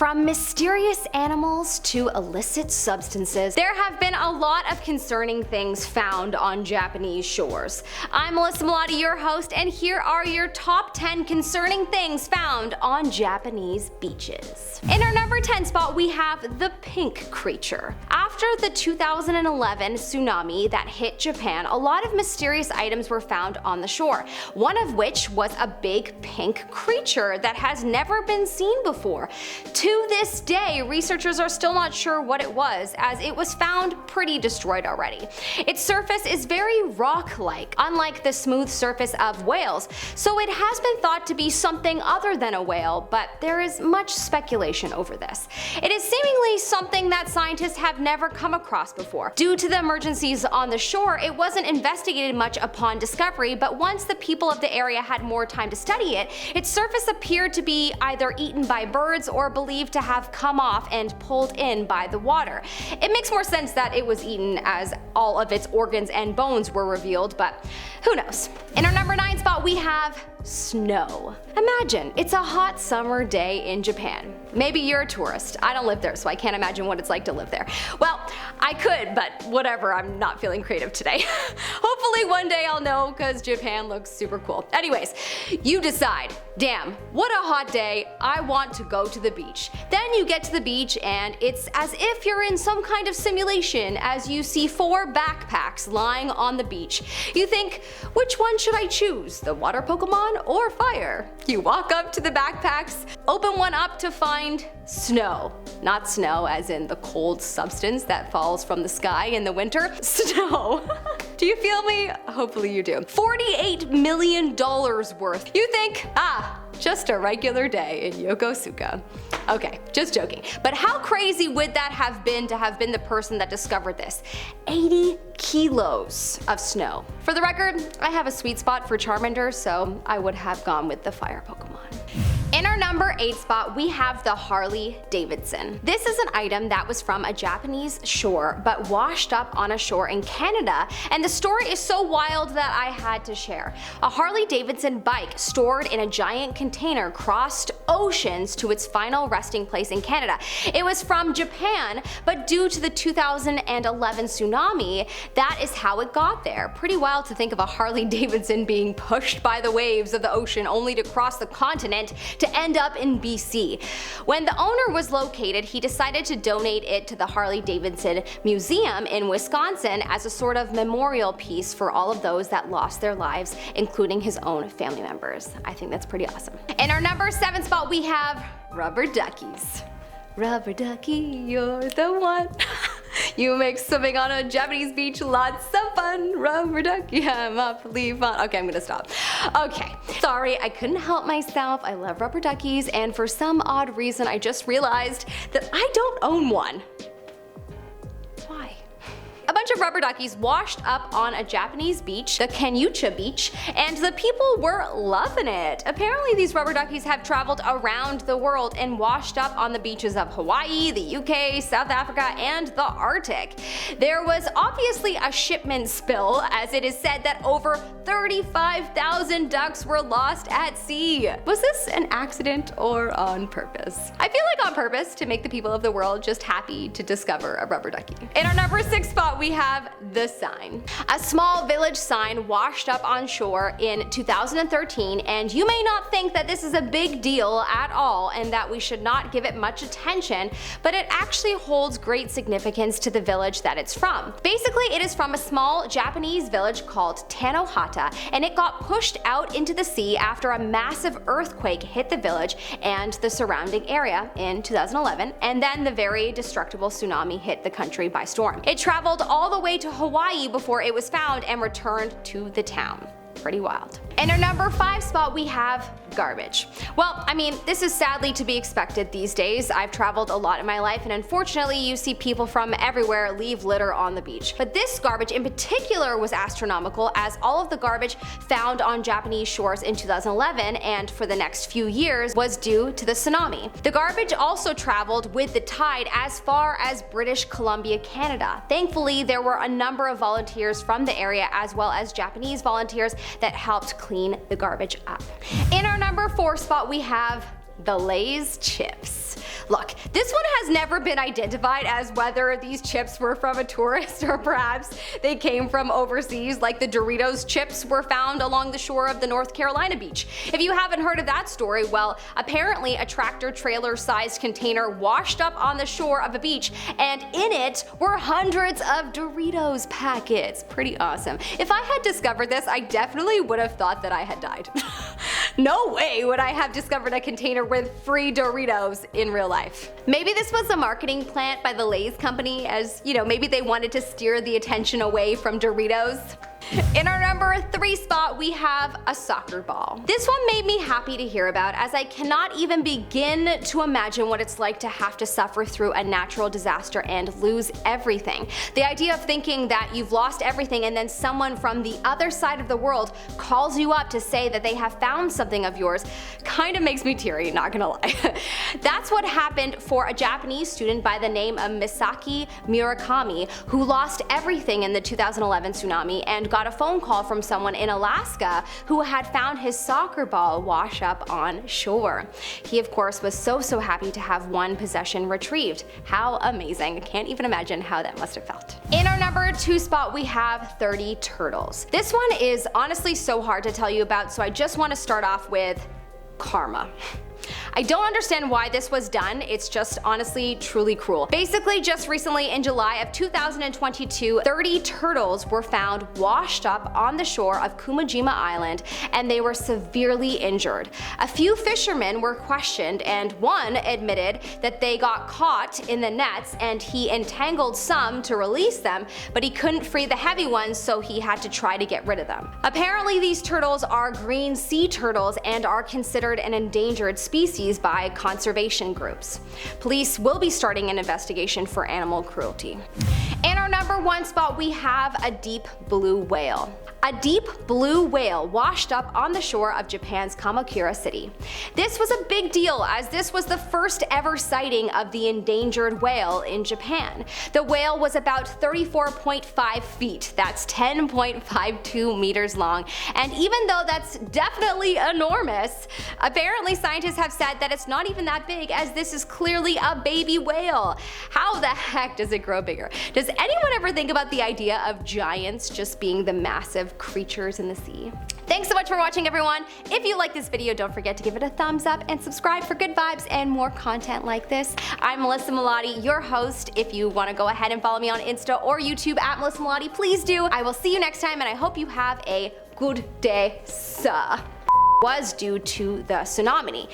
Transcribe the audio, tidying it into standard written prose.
From mysterious animals to illicit substances, there have been a lot of concerning things found on Japanese shores. I'm Melissa Malati, your host, and here are your top 10 concerning things found on Japanese beaches. In our number 10 spot, we have the pink creature. After the 2011 tsunami that hit Japan, a lot of mysterious items were found on the shore, one of which was a big pink creature that has never been seen before. To this day, researchers are still not sure what it was, as it was found pretty destroyed already. Its surface is very rock-like, unlike the smooth surface of whales, so it has been thought to be something other than a whale, but there is much speculation over this. It is seemingly something that scientists have never come across before. Due to the emergencies on the shore, it wasn't investigated much upon discovery, but once the people of the area had more time to study it, its surface appeared to be either eaten by birds or believed to have come off and pulled in by the water. It makes more sense that it was eaten, as all of its organs and bones were revealed, but who knows. In our number 9 spot, we have snow. Imagine, it's a hot summer day in Japan. Maybe you're a tourist. I don't live there, so I can't imagine what it's like to live there. Well, I could, but whatever, I'm not feeling creative today. Hopefully one day I'll know, because Japan looks super cool. Anyways, you decide, damn, what a hot day, I want to go to the beach. Then you get to the beach and it's as if you're in some kind of simulation as you see 4 backpacks lying on the beach. You think, which one should I choose, the water Pokemon or fire? You walk up to the backpacks, open one up to find snow. Not snow as in the cold substance that falls from the sky in the winter. Snow. Do you feel me? Hopefully you do. $48 million worth. You think, just a regular day in Yokosuka. Okay, just joking. But how crazy would that have been to have been the person that discovered this? 80 kilos of snow. For the record, I have a sweet spot for Charmander, so I would have gone with the fire Pokemon. In our number 8 spot, we have the Harley Davidson. This is an item that was from a Japanese shore but washed up on a shore in Canada, and the story is so wild that I had to share. A Harley Davidson bike stored in a giant container crossed oceans to its final resting place in Canada. It was from Japan, but due to the 2011 tsunami, that is how it got there. Pretty wild to think of a Harley Davidson being pushed by the waves of the ocean only to cross the continent to end up in BC. When the owner was located, he decided to donate it to the Harley Davidson Museum in Wisconsin as a sort of memorial piece for all of those that lost their lives, including his own family members. I think that's pretty awesome. In our number 7 spot, we have rubber duckies. Rubber ducky, you're the one. You make swimming on a Japanese beach lots of fun. Rubber ducky, I'm awfully fun. Okay, I'm gonna stop. Okay, sorry, I couldn't help myself. I love rubber duckies, and for some odd reason, I just realized that I don't own one. Why? A bunch of rubber duckies washed up on a Japanese beach, the Kanyucha beach, and the people were loving it. Apparently these rubber duckies have traveled around the world and washed up on the beaches of Hawaii, the UK, South Africa, and the Arctic. There was obviously a shipment spill, as it is said that over 35,000 ducks were lost at sea. Was this an accident or on purpose? I feel like on purpose, to make the people of the world just happy to discover a rubber ducky. In our number 6 spot, we have the sign. A small village sign washed up on shore in 2013, and you may not think that this is a big deal at all and that we should not give it much attention, but it actually holds great significance to the village that it's from. Basically, it is from a small Japanese village called Tanohata, and it got pushed out into the sea after a massive earthquake hit the village and the surrounding area in 2011, and then the very destructible tsunami hit the country by storm. It traveled all the way to Hawaii before it was found and returned to the town. Pretty wild. In our number 5 spot, we have garbage. Well, I mean, this is sadly to be expected these days. I've traveled a lot in my life, and unfortunately you see people from everywhere leave litter on the beach. But this garbage in particular was astronomical, as all of the garbage found on Japanese shores in 2011 and for the next few years was due to the tsunami. The garbage also traveled with the tide as far as British Columbia, Canada. Thankfully, there were a number of volunteers from the area as well as Japanese volunteers that helped clean the garbage up. In our number 4 spot, we have the Lay's chips. Look, this one has never been identified as whether these chips were from a tourist or perhaps they came from overseas, like the Doritos chips were found along the shore of the North Carolina beach. If you haven't heard of that story, well, apparently a tractor-trailer sized container washed up on the shore of a beach, and in it were hundreds of Doritos packets. Pretty awesome. If I had discovered this, I definitely would have thought that I had died. No way would I have discovered a container with free Doritos in real life. Maybe this was a marketing plant by the Lay's company, as, you know, maybe they wanted to steer the attention away from Doritos. In our number 3 spot, we have a soccer ball. This one made me happy to hear about, as I cannot even begin to imagine what it's like to have to suffer through a natural disaster and lose everything. The idea of thinking that you've lost everything and then someone from the other side of the world calls you up to say that they have found something of yours kind of makes me teary, not gonna lie. That's what happened for a Japanese student by the name of Misaki Murakami, who lost everything in the 2011 tsunami and got a phone call from someone in Alaska who had found his soccer ball wash up on shore. He of course was so happy to have one possession retrieved. How amazing. I can't even imagine how that must have felt. In our number 2 spot, we have 30 turtles. This one is honestly so hard to tell you about, so I just want to start off with karma. I don't understand why this was done, it's just honestly truly cruel. Basically, just recently in July of 2022, 30 turtles were found washed up on the shore of Kumajima Island, and they were severely injured. A few fishermen were questioned, and one admitted that they got caught in the nets and he entangled some to release them, but he couldn't free the heavy ones, so he had to try to get rid of them. Apparently these turtles are green sea turtles and are considered an endangered species by conservation groups. Police will be starting an investigation for animal cruelty. In our number 1 spot, we have a deep blue whale. A deep blue whale washed up on the shore of Japan's Kamakura City. This was a big deal, as this was the first ever sighting of the endangered whale in Japan. The whale was about 34.5 feet, that's 10.52 meters long, and even though that's definitely enormous, apparently scientists have said that it's not even that big, as this is clearly a baby whale. How the heck does it grow bigger? Does anyone ever think about the idea of giants just being the massive creatures in the sea? Thanks so much for watching, everyone. If you like this video, don't forget to give it a thumbs up and subscribe for good vibes and more content like this. I'm Melissa Melotti, your host. If you want to go ahead and follow me on Insta or YouTube at Melissa Melotti, please do. I will see you next time, and I hope you have a good day, sir. Was due to the tsunami.